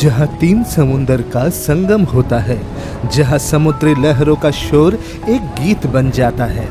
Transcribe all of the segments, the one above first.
जहाँ तीन समुंदर का संगम होता है, जहाँ समुद्री लहरों का शोर एक गीत बन जाता है,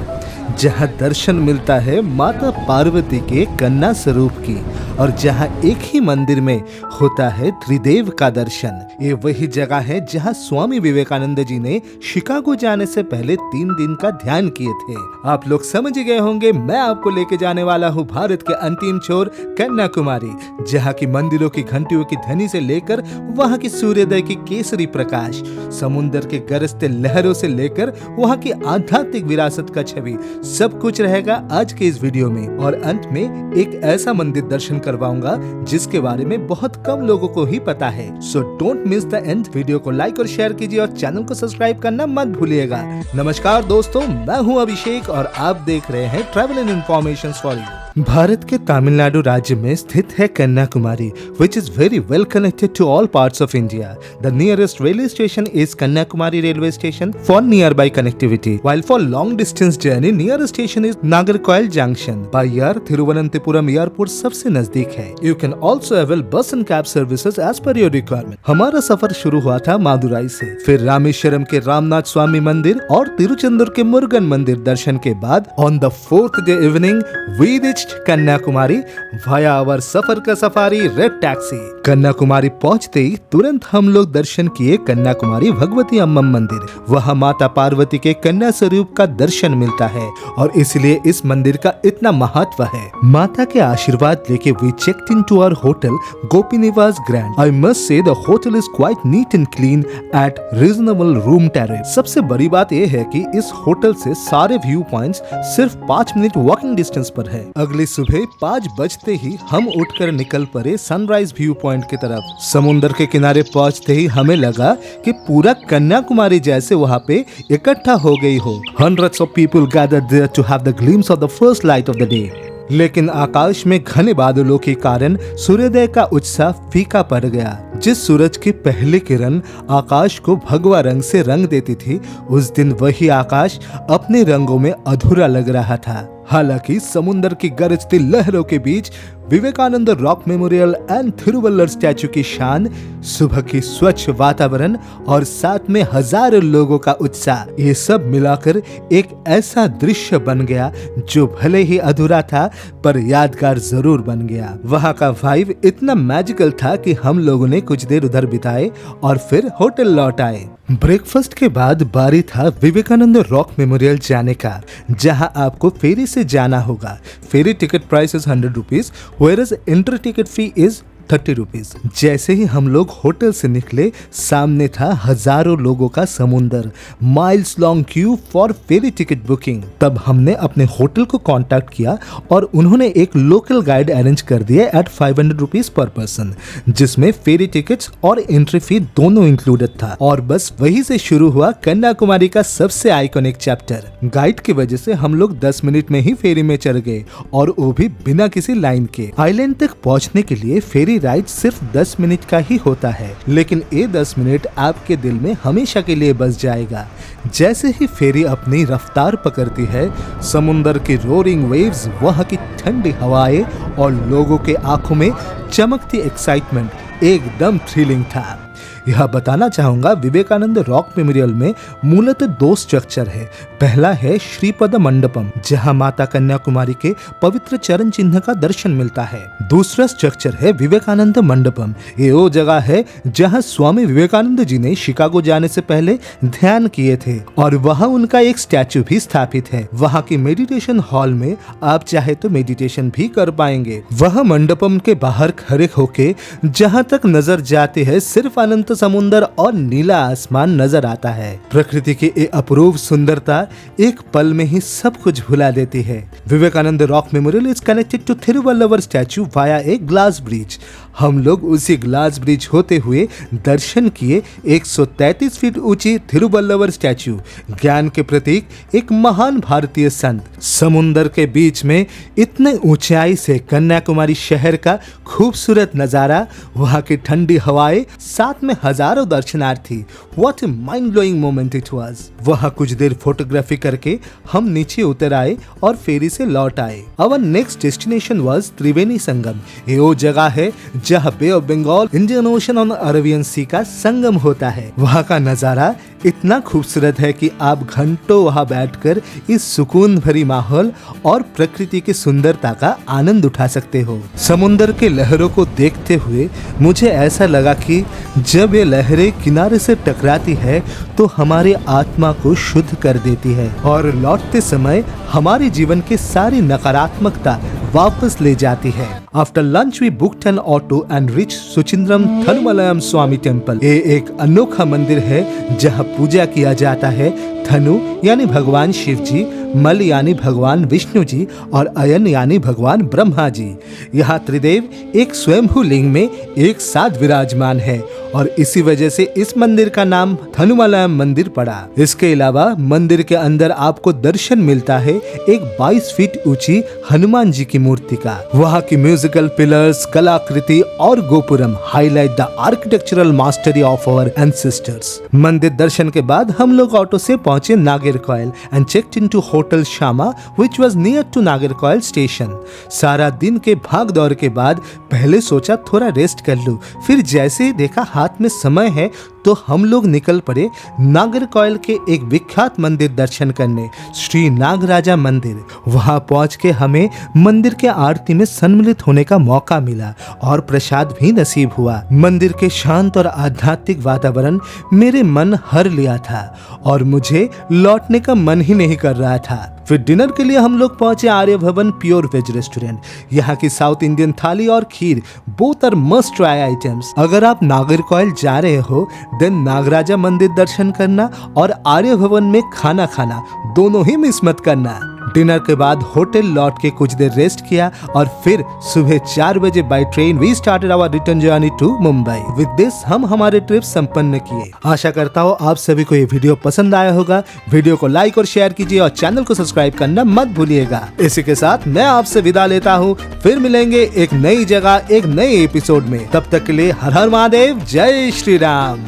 जहाँ दर्शन मिलता है माता पार्वती के कन्या स्वरूप की, और जहाँ एक ही मंदिर में होता है त्रिदेव का दर्शन। ये वही जगह है जहाँ स्वामी विवेकानंद जी ने शिकागो जाने से पहले 3 दिन का ध्यान किए थे। आप लोग समझ गए होंगे, मैं आपको लेके जाने वाला हूँ भारत के अंतिम छोर कन्याकुमारी, जहाँ की मंदिरों की घंटियों की ध्वनि से लेकर वहाँ की सूर्योदय की केसरी प्रकाश, समुद्र के गरजते लहरों से लेकर वहाँ की आध्यात्मिक विरासत का छवि, सब कुछ रहेगा आज के इस वीडियो में। और अंत में एक ऐसा मंदिर दर्शन करवाऊंगा जिसके बारे में बहुत कम लोगों को ही पता है। So don't miss the end. Video को लाइक और शेयर कीजिए और चैनल को सब्सक्राइब करना मत भूलिएगा। नमस्कार दोस्तों, मैं हूं अभिषेक और आप देख रहे हैं travel and information for you. Bharat के तमिलनाडु राज्य में स्थित है Kanyakumari, which is very well connected to all parts of India. The nearest railway station is Kanyakumari railway station for nearby connectivity. While for long distance journey, nearest station is Nagarcoil Junction. By air, Thiruvananthapuram airport सबसे नजदीक है। You can also avail bus and cab services as per your requirement. हमारा सफर शुरू हुआ था मादुराई से, फिर रामेश्वरम के रामनाथ स्वामी मंदिर और तिरुचेंदूर के मुरुगन मंदिर दर्शन के बाद on the 4th day evening we reached Kanyakumari via our सफर का सफारी रेड टैक्सी। कन्याकुमारी पहुंचते ही तुरंत हम लोग दर्शन किए कन्याकुमारी भगवती अम्मम मंदिर। वहां माता पार्वती के कन्या स्वरूप का दर्शन मिलता है और इसलिए इस मंदिर का इतना महत्व है। माता के आशीर्वाद लेके we checked into our hotel गोपी निवास grand. I must say the hotel is quite neat and clean at reasonable room tariff। सबसे बड़ी बात यह है कि इस होटल से सारे व्यू पॉइंट्स सिर्फ 5 मिनट वॉकिंग डिस्टेंस पर है। अगली सुबह 5 बजते ही हम उठकर निकल पड़े सनराइज व्यू पॉइंट की तरफ। समुद्र के किनारे पहुंचते ही हमें लगा कि पूरा कन्याकुमारी जैसे वहाँ पे इकट्ठा हो गई हो। Hundreds of people gathered there to have the glimpse of the first light of the day। लेकिन आकाश में घने बादलों के कारण सूर्योदय का उत्साह फीका पड़ गया। जिस सूरज की पहली किरण आकाश को भगवा रंग से रंग देती थी, उस दिन वही आकाश अपने रंगों में अधूरा लग रहा था। हालांकि समुद्र की गरजती लहरों के बीच Vivekananda rock memorial and Thiruvalluvar statue की शान, सुबह की स्वच्छ वातावरण और साथ में हजारों लोगों का उत्साह, ये सब मिलाकर एक ऐसा दृश्य बन गया जो भले ही अधूरा था पर यादगार जरूर बन गया। वहाँ का वाइब इतना मैजिकल था कि हम लोगों ने कुछ देर उधर बिताए और फिर होटल लौट आए। ब्रेकफास्ट के बाद बारी था विवेकानंद रॉक मेमोरियल जाने का, जहाँ आपको फेरी से जाना होगा। Ferry ticket price is 100 rupees, whereas entry ticket fee is 30 rupees. जैसे ही हम लोग होटल से निकले, सामने था हजारों लोगों का समुंदर, miles long queue for ferry ticket booking. तब हमने अपने होटल को कांटेक्ट किया और उन्होंने एक लोकल गाइड अरेंज कर दिया एट 500 रुपीज पर पर्सन, जिसमें फेरी टिकट्स और एंट्री फी दोनों इंक्लूडेड था। और बस वही से शुरू हुआ कन्याकुमारी का सबसे आइकॉनिक चैप्टर। गाइड की वजह से हम लोग 10 मिनट में ही फेरी में चढ़ गए, और वो भी बिना किसी लाइन के। आइलैंड तक पहुंचने के लिए फेरी राइड सिर्फ 10 मिनट का ही होता है, लेकिन ये 10 मिनट आपके दिल में हमेशा के लिए बस जाएगा। जैसे ही फेरी अपनी रफ्तार पकड़ती है, समुंदर की रोरिंग वेव्स, वहाँ की ठंडी हवाएं और लोगों के आंखों में चमकती एक्साइटमेंट एकदम थ्रिलिंग था। यह बताना चाहूंगा, विवेकानंद रॉक मेमोरियल में मूलतः 2 स्ट्रक्चर है। पहला है श्रीपद मंडपम, जहां माता कन्याकुमारी के पवित्र चरण चिन्ह का दर्शन मिलता है। दूसरा स्ट्रक्चर है विवेकानंद मंडपम। ये वो जगह है जहां स्वामी विवेकानंद जी ने शिकागो जाने से पहले ध्यान किए थे, और वहां उनका एक स्टैचू भी स्थापित है। वहां की मेडिटेशन हॉल में आप चाहे तो मेडिटेशन भी कर पाएंगे। वह मंडपम के बाहर खड़े होके जहां तक नजर जाती है, सिर्फ अनंत समुंदर और नीला आसमान नजर आता है। प्रकृति की ये अपूर्व सुंदरता एक पल में ही सब कुछ भुला देती है। Vivekananda rock memorial is connected to Thiruvalluvar statue via a glass bridge. हम लोग उसी ग्लास ब्रिज होते हुए दर्शन किए 133 फीट ऊंची थिरुवल्लवर स्टैचू, ज्ञान के प्रतीक, एक महान भारतीय संत। समुंदर के बीच में इतने ऊंचाई से कन्याकुमारी शहर का खूबसूरत नजारा, वहाँ की ठंडी हवाएं, साथ में हजारों दर्शनार्थी। What a mind blowing moment it was. वहाँ कुछ देर फोटोग्राफी करके हम नीचे उतर आए और फेरी से लौट आए। Our next destination was Triveni Sangam. ये वो जगह है जहाँ बे ऑफ बंगाल, इंडियन ओशन और अरेबियन सी का संगम होता है। वहाँ का नजारा इतना खूबसूरत है कि आप घंटों वहाँ बैठकर इस सुकून भरी माहौल और प्रकृति की सुंदरता का आनंद उठा सकते हो। समुद्र के लहरों को देखते हुए मुझे ऐसा लगा कि जब ये लहरें किनारे से टकराती है तो हमारी आत्मा को शुद्ध कर देती है और लौटते समय हमारे जीवन की सारी नकारात्मकता वापस ले जाती है। After lunch we booked an auto and reached Suchindram Thanumalayan Swamy temple. ये एक अनोखा मंदिर है जहाँ पूजा किया जाता है। धनु यानी भगवान शिव जी, मल यानी भगवान विष्णु जी और अयन यानी भगवान ब्रह्मा जी। यहाँ त्रिदेव एक स्वयंभू लिंग में एक साथ विराजमान है और इसी वजह से इस मंदिर का नाम थनुमलयम मंदिर पड़ा। इसके अलावा मंदिर के अंदर आपको दर्शन मिलता है एक 22 फीट ऊंची हनुमान जी की मूर्ति का। वहाँ की म्यूजिकल पिलर्स, कलाकृति और gopuram highlight the architectural mastery of our ancestors. मंदिर दर्शन के बाद हम लोग ऑटो से पहुंचे Nagercoil and checked into hotel Shama which was near to Nagercoil station. सारा दिन के भाग दौड़ के बाद पहले सोचा थोड़ा रेस्ट कर लूं, फिर जैसे ही देखा हाथ में समय है तो हम लोग निकल पड़े नागरकोइल के एक विख्यात मंदिर दर्शन करने, श्री नागराजा मंदिर। वहां पहुंच के हमें मंदिर के आरती में सम्मिलित होने का मौका मिला और प्रसाद भी नसीब हुआ। मंदिर के शांत और आध्यात्मिक वातावरण मेरे मन हर लिया था और मुझे लौटने का मन ही नहीं कर रहा था। फिर डिनर के लिए हम लोग पहुंचे आर्य भवन प्योर वेज रेस्टोरेंट। यहाँ की साउथ इंडियन थाली और kheer both are must try items. अगर आप नागरकोइल जा रहे हो देन नागराजा मंदिर दर्शन करना और आर्य भवन में खाना खाना दोनों ही मिस मत करना। डिनर के बाद होटल लौट के कुछ देर रेस्ट किया और फिर सुबह 4 बजे by train we started our return journey to Mumbai. With this हम हमारे ट्रिप संपन्न किए। आशा करता हूँ आप सभी को ये वीडियो पसंद आया होगा। वीडियो को लाइक और शेयर कीजिए और चैनल को सब्सक्राइब करना मत भूलिएगा। इसी के साथ मैं आपसे विदा लेता हूँ। फिर मिलेंगे एक नई जगह एक नए एपिसोड में। तब तक के लिए हर हर महादेव, जय श्री राम।